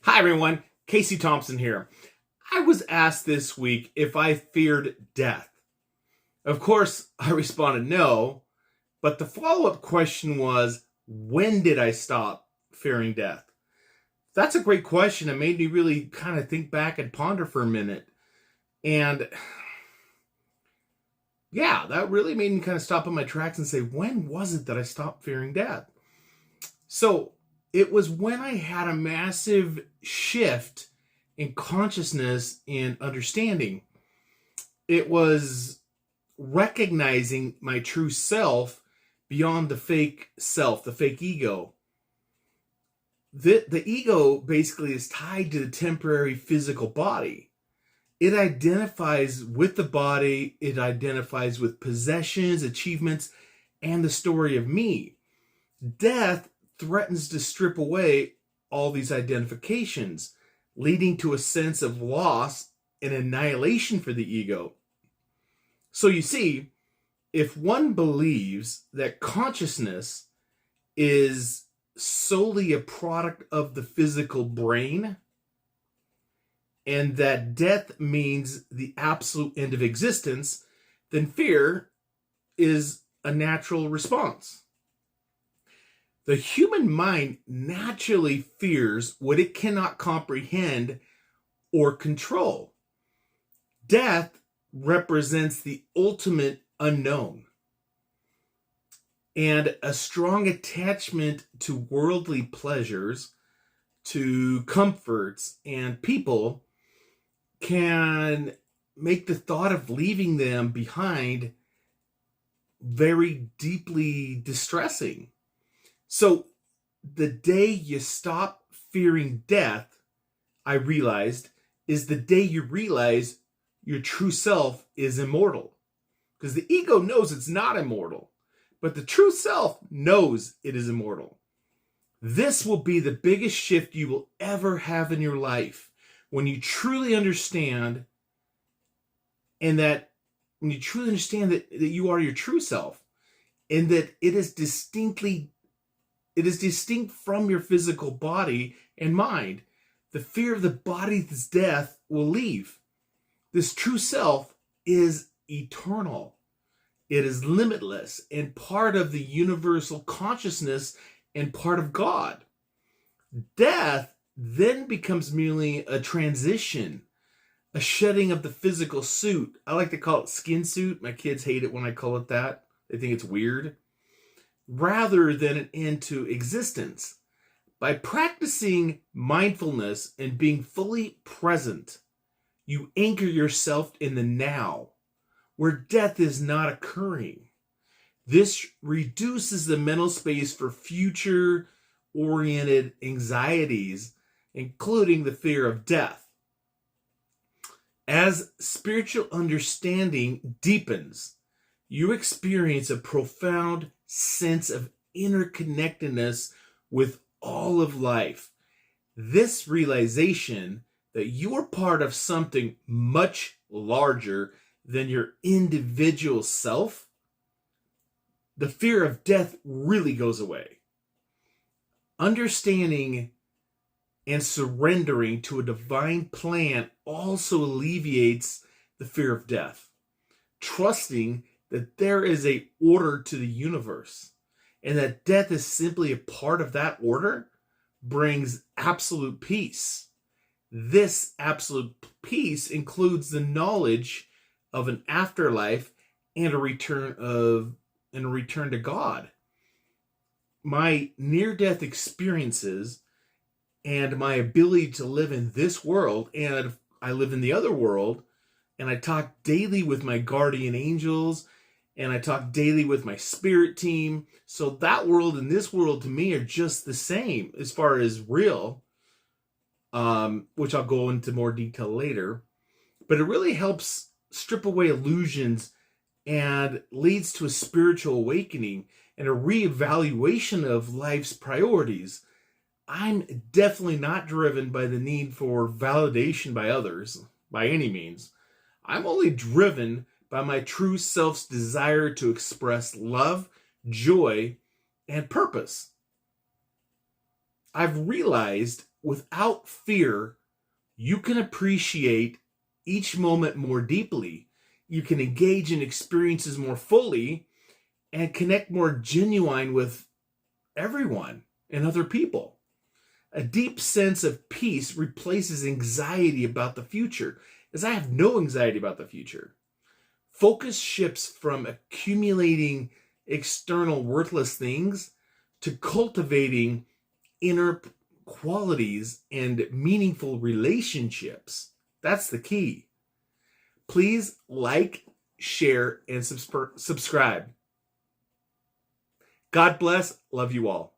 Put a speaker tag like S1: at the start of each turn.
S1: Hi everyone, Kasey Thompson here. I was asked this week if I feared death. Of course, I responded no, but the follow-up question was, when did I stop fearing death? That's a great question. It made me really kind of think back and ponder for a minute. And yeah, that really made me kind of stop in my tracks and say, when was it that I stopped fearing death? So it was when I had a massive shift in consciousness and understanding. It was recognizing my true self beyond the fake self, the fake ego. The ego basically is tied to the temporary physical body. It identifies with the body, it identifies with possessions, achievements, and the story of me. Death threatens to strip away all these identifications, leading to a sense of loss and annihilation for the ego. So you see, if one believes that consciousness is solely a product of the physical brain, and that death means the absolute end of existence, then fear is a natural response. The human mind naturally fears what it cannot comprehend or control. Death represents the ultimate unknown. And a strong attachment to worldly pleasures, to comforts and people can make the thought of leaving them behind very deeply distressing. So the day you stop fearing death, I realized, is the day you realize your true self is immortal. Because the ego knows it's not immortal, but the true self knows it is immortal. This will be the biggest shift you will ever have in your life when you truly understand that you are your true self, and that it is distinct from your physical body and mind. The fear of the body's death will leave. This true self is eternal. It is limitless and part of the universal consciousness and part of God. Death then becomes merely a transition, a shedding of the physical suit. I like to call it skin suit. My kids hate it when I call it that. They think it's weird. Rather than an end to existence. By practicing mindfulness and being fully present, you anchor yourself in the now, where death is not occurring. This reduces the mental space for future-oriented anxieties, including the fear of death. As spiritual understanding deepens, you experience a profound sense of interconnectedness with all of life. This realization that you're part of something much larger than your individual self, the fear of death really goes away. Understanding and surrendering to a divine plan also alleviates the fear of death. Trusting that there is an order to the universe and that death is simply a part of that order brings absolute peace. This absolute peace includes the knowledge of an afterlife and a return to God. My near-death experiences and my ability to live in this world, and I live in the other world, and I talk daily with my guardian angels, and I talk daily with my spirit team. So that world and this world to me are just the same as far as real, which I'll go into more detail later. But it really helps strip away illusions and leads to a spiritual awakening and a reevaluation of life's priorities. I'm definitely not driven by the need for validation by others, by any means. I'm only driven by my true self's desire to express love, joy, and purpose. I've realized without fear, you can appreciate each moment more deeply. You can engage in experiences more fully and connect more genuine with everyone and other people. A deep sense of peace replaces anxiety about the future, as I have no anxiety about the future. Focus shifts from accumulating external worthless things to cultivating inner qualities and meaningful relationships. That's the key. Please like, share, and subscribe. God bless. Love you all.